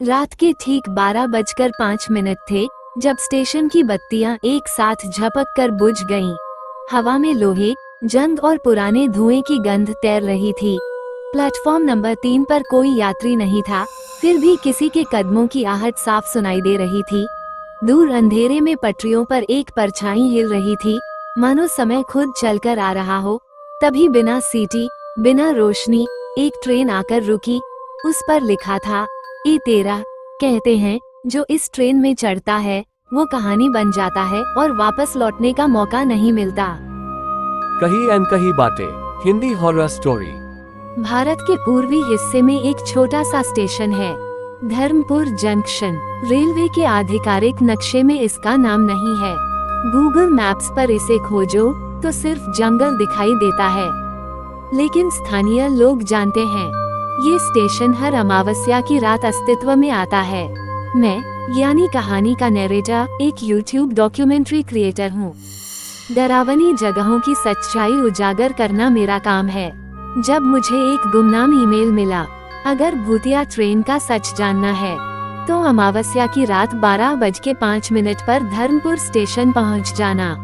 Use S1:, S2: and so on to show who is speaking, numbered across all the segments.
S1: रात के ठीक 12:05 थे जब स्टेशन की बत्तियां एक साथ झपक कर बुझ गईं। हवा में लोहे, जंग और पुराने धुएं की गंध तैर रही थी। प्लेटफॉर्म नंबर 3 पर कोई यात्री नहीं था, फिर भी किसी के कदमों की आहट साफ सुनाई दे रही थी। दूर अंधेरे में पटरियों पर एक परछाई हिल रही थी, मानो समय खुद चलकर आ रहा हो। तभी बिना सीटी, बिना रोशनी एक ट्रेन आकर रुकी। उस पर लिखा था E13। कहते हैं जो इस ट्रेन में चढ़ता है वो कहानी बन जाता है और वापस लौटने का मौका नहीं मिलता।
S2: कही अनकही बातें, हिंदी हॉरर स्टोरी।
S1: भारत के पूर्वी हिस्से में एक छोटा सा स्टेशन है, धर्मपुर जंक्शन। रेलवे के आधिकारिक नक्शे में इसका नाम नहीं है। गूगल मैप्स पर इसे खोजो तो सिर्फ जंगल दिखाई देता है। लेकिन स्थानीय लोग जानते हैं ये स्टेशन हर अमावस्या की रात अस्तित्व में आता है। मैं यानी कहानी का नैरेटर एक YouTube डॉक्यूमेंट्री क्रिएटर हूँ। डरावनी जगहों की सच्चाई उजागर करना मेरा काम है। जब मुझे एक गुमनाम ईमेल मिला, अगर भूतिया ट्रेन का सच जानना है तो अमावस्या की रात 12:05 पर धर्मपुर स्टेशन पहुँच जाना।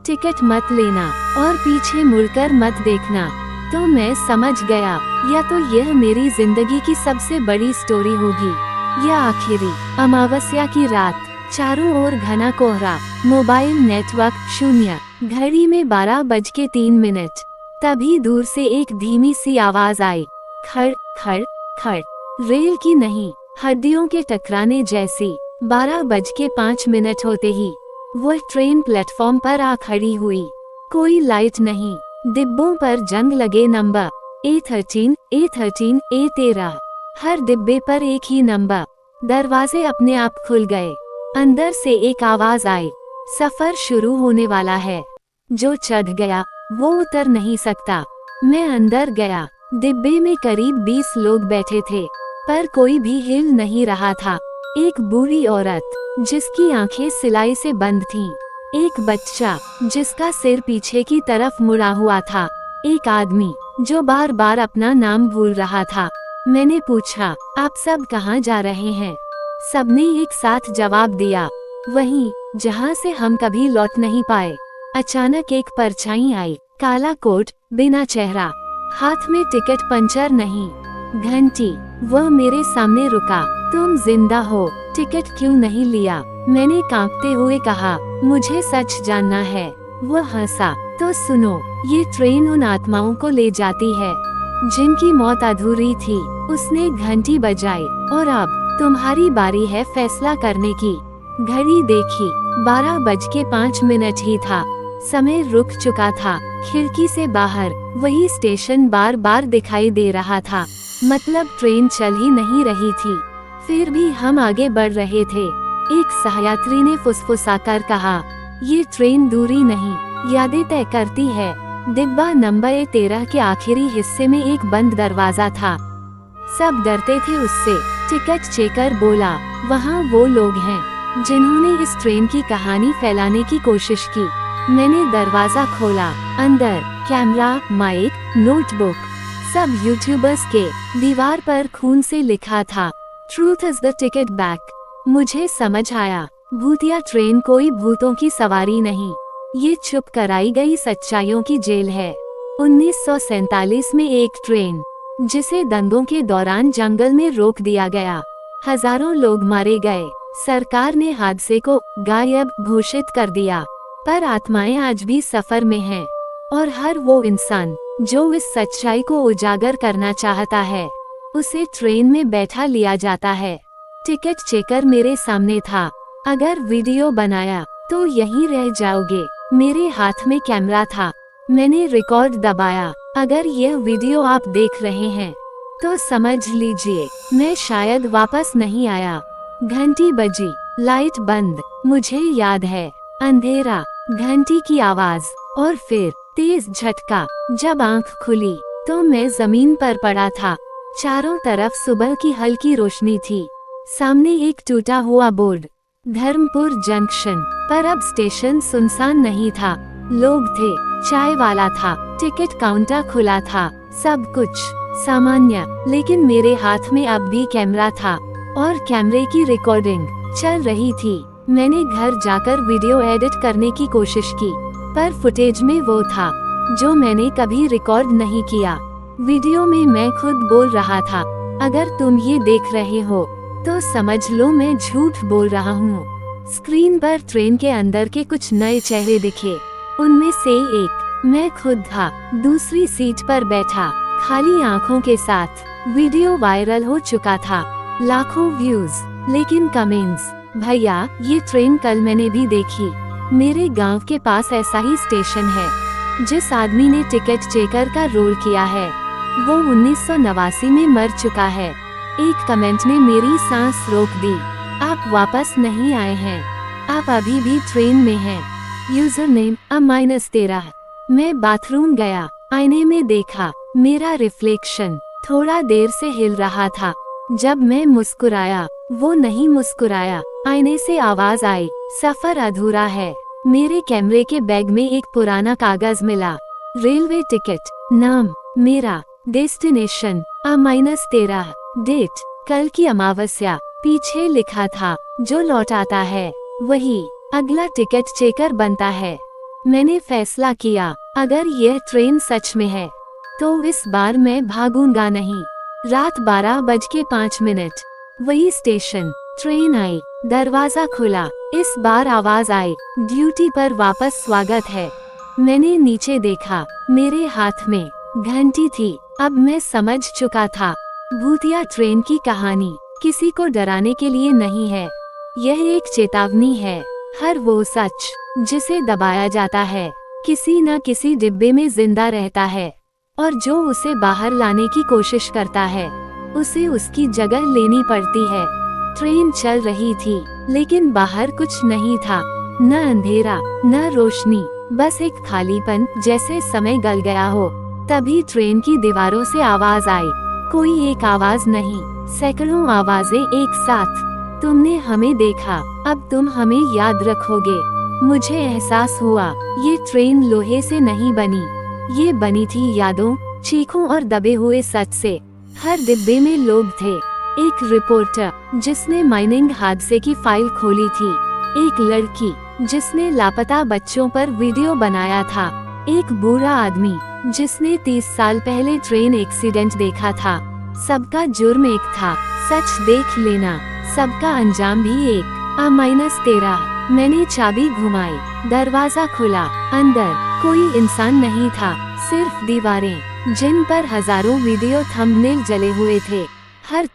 S1: टिकट मत लेना और पीछे मुड़कर मत देखना। तो मैं समझ गया, या तो यह मेरी जिंदगी की सबसे बड़ी स्टोरी होगी या आखिरी। अमावस्या की रात, चारों ओर घना कोहरा, मोबाइल नेटवर्क शून्य, घड़ी में 12:03। तभी दूर से एक धीमी सी आवाज आई, खड़ खड़ खड़। रेल की नहीं, हड्डियों के टकराने जैसी। 12:05 होते ही वह ट्रेन प्लेटफॉर्म पर आ खड़ी हुई। कोई लाइट नहीं, डिब्बों पर जंग लगे नंबर A13, A13, A13। हर डिब्बे पर एक ही नंबर। दरवाजे अपने आप खुल गए। अंदर से एक आवाज आई, सफर शुरू होने वाला है। जो चढ़ गया वो उतर नहीं सकता। मैं अंदर गया। डिब्बे में करीब 20 लोग बैठे थे, पर कोई भी हिल नहीं रहा था। एक बूढ़ी औरत जिसकी आंखें सिलाई से बंद थीं, एक बच्चा जिसका सिर पीछे की तरफ मुड़ा हुआ था, एक आदमी जो बार बार अपना नाम भूल रहा था। मैंने पूछा, आप सब कहाँ जा रहे हैं? सबने एक साथ जवाब दिया, वहीं जहाँ से हम कभी लौट नहीं पाए। अचानक एक परछाई आई, काला कोट, बिना चेहरा, हाथ में टिकट पंचर नहीं, घंटी। वह मेरे सामने रुका। तुम जिंदा हो, टिकट क्यों नहीं लिया? मैंने कांपते हुए कहा, मुझे सच जानना है। वह हंसा, तो सुनो, ये ट्रेन उन आत्माओं को ले जाती है जिनकी मौत अधूरी थी। उसने घंटी बजाई, और अब तुम्हारी बारी है फैसला करने की। घड़ी देखी, 12:05 ही था। समय रुक चुका था। खिड़की से बाहर वही स्टेशन बार बार दिखाई दे रहा था। मतलब ट्रेन चल ही नहीं रही थी, फिर भी हम आगे बढ़ रहे थे। एक सहयात्री ने फुसफुसाकर कहा, ये ट्रेन दूरी नहीं, यादें तय करती है। डिब्बा नंबर A13 के आखिरी हिस्से में एक बंद दरवाजा था। सब डरते थे उससे। टिकट चेकर बोला, वहाँ वो लोग हैं जिन्होंने इस ट्रेन की कहानी फैलाने की कोशिश की। मैंने दरवाजा खोला। अंदर कैमरा, माइक, नोटबुक, सब यूट्यूबर्स के। दीवार पर खून से लिखा था, truth is the ticket back. मुझे समझ आया, भूतिया ट्रेन कोई भूतों की सवारी नहीं, ये चुप कराई गई सच्चाइयों की जेल है। 1947 में एक ट्रेन जिसे दंगों के दौरान जंगल में रोक दिया गया। हजारों लोग मारे गए। सरकार ने हादसे को गायब घोषित कर दिया, पर आत्माएं आज भी सफर में हैं। और हर वो इंसान जो इस सच्चाई को उजागर करना चाहता है, उसे ट्रेन में बैठा लिया जाता है। टिकट चेकर मेरे सामने था। अगर वीडियो बनाया तो यहीं रह जाओगे। मेरे हाथ में कैमरा था। मैंने रिकॉर्ड दबाया। अगर यह वीडियो आप देख रहे हैं तो समझ लीजिए मैं शायद वापस नहीं आया। घंटी बजी, लाइट बंद। मुझे याद है, अंधेरा, घंटी की आवाज, और फिर तेज झटका। जब आंख खुली तो मैं जमीन पर पड़ा था। चारों तरफ सुबह की हल्की रोशनी थी। सामने एक टूटा हुआ बोर्ड, धर्मपुर जंक्शन। पर अब स्टेशन सुनसान नहीं था। लोग थे, चाय वाला था, टिकट काउंटर खुला था, सब कुछ सामान्य। लेकिन मेरे हाथ में अब भी कैमरा था। और कैमरे की रिकॉर्डिंग चल रही थी। मैंने घर जाकर वीडियो एडिट करने की कोशिश की, पर फुटेज में वो था जो मैंने कभी रिकॉर्ड नहीं किया। वीडियो में मैं खुद बोल रहा था, अगर तुम ये देख रहे हो तो समझ लो मैं झूठ बोल रहा हूँ। स्क्रीन पर ट्रेन के अंदर के कुछ नए चेहरे दिखे। उनमें से एक मैं खुद था, दूसरी सीट पर बैठा, खाली आंखों के साथ। वीडियो वायरल हो चुका था, लाखों व्यूज, लेकिन कमेंट्स, भैया ये ट्रेन कल मैंने भी देखी। मेरे गांव के पास ऐसा ही स्टेशन है। जिस आदमी ने टिकट चेकर का रोल किया है वो 1989 में मर चुका है। एक कमेंट ने मेरी सांस रोक दी। आप वापस नहीं आए हैं, आप अभी भी ट्रेन में हैं। User name A-13। मैं बाथरूम गया, आईने में देखा, मेरा रिफ्लेक्शन थोड़ा देर से हिल रहा था। जब मैं मुस्कुराया वो नहीं मुस्कुराया। आईने से आवाज आई, सफर अधूरा है। मेरे कैमरे के बैग में एक पुराना कागज मिला, रेलवे टिकट, नाम मेरा, डेस्टिनेशन A-13, डेट कल की अमावस्या। पीछे लिखा था, जो लौट आता है वही अगला टिकट चेकर बनता है। मैंने फैसला किया, अगर यह ट्रेन सच में है तो इस बार मैं भागूंगा नहीं। रात 12:05, वही स्टेशन। ट्रेन आई, दरवाजा खुला, इस बार आवाज आई, ड्यूटी पर वापस स्वागत है। मैंने नीचे देखा, मेरे हाथ में घंटी थी। अब मैं समझ चुका था, भूतिया ट्रेन की कहानी किसी को डराने के लिए नहीं है, यह एक चेतावनी है। हर वो सच जिसे दबाया जाता है किसी न किसी डिब्बे में जिंदा रहता है, और जो उसे बाहर लाने की कोशिश करता है उसे उसकी जगह लेनी पड़ती है। ट्रेन चल रही थी, लेकिन बाहर कुछ नहीं था, न अंधेरा न रोशनी, बस एक खालीपन, जैसे समय गल गया हो। तभी ट्रेन की दीवारों से आवाज आई, कोई एक आवाज नहीं, सैकड़ों आवाजें एक साथ। तुमने हमें देखा, अब तुम हमें याद रखोगे। मुझे एहसास हुआ, ये ट्रेन लोहे से नहीं बनी, ये बनी थी यादों, चीखों और दबे हुए सच से। हर डिब्बे में लोग थे, एक रिपोर्टर जिसने माइनिंग हादसे की फाइल खोली थी, एक लड़की जिसने लापता बच्चों पर वीडियो बनाया था, एक बूढ़ा आदमी जिसने 30 साल पहले ट्रेन एक्सीडेंट देखा था। सबका जुर्म एक था, सच देख लेना। सबका अंजाम भी एक। A-13। मैंने चाबी घुमाई, दरवाजा खुला, अंदर कोई इंसान नहीं था, सिर्फ दीवारें जिन पर हजारों वीडियो थंबनेल जले हुए थे। हर